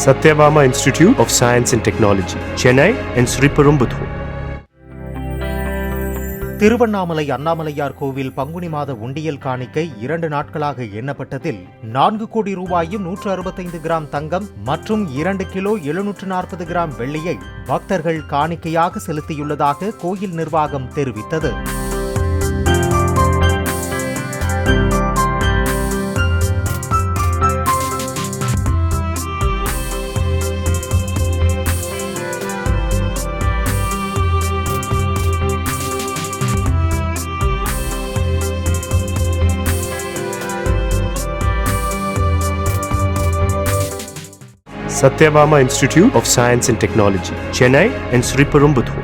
Satyabama Institute of Science and Technology, Chennai and Sriperumbudur. Tiruvannamalai Annamalaiyar கோவில் பங்குனி மாத உண்டியல் காணிக்கை 2 நாட்களாக எண்ணப்பட்டதில் 4 கோடி ரூபாயும் 165 கிராம் தங்கம் மற்றும் 2 கிலோ 740 கிராம் வெள்ளியை பக்தர்கள் காணிக்கையாக செலுத்தியுள்ளதாக கோயில் நிர்வாகம் தெரிவித்தது. Satyabama Institute of Science and Technology, Chennai and Sriperumbudur.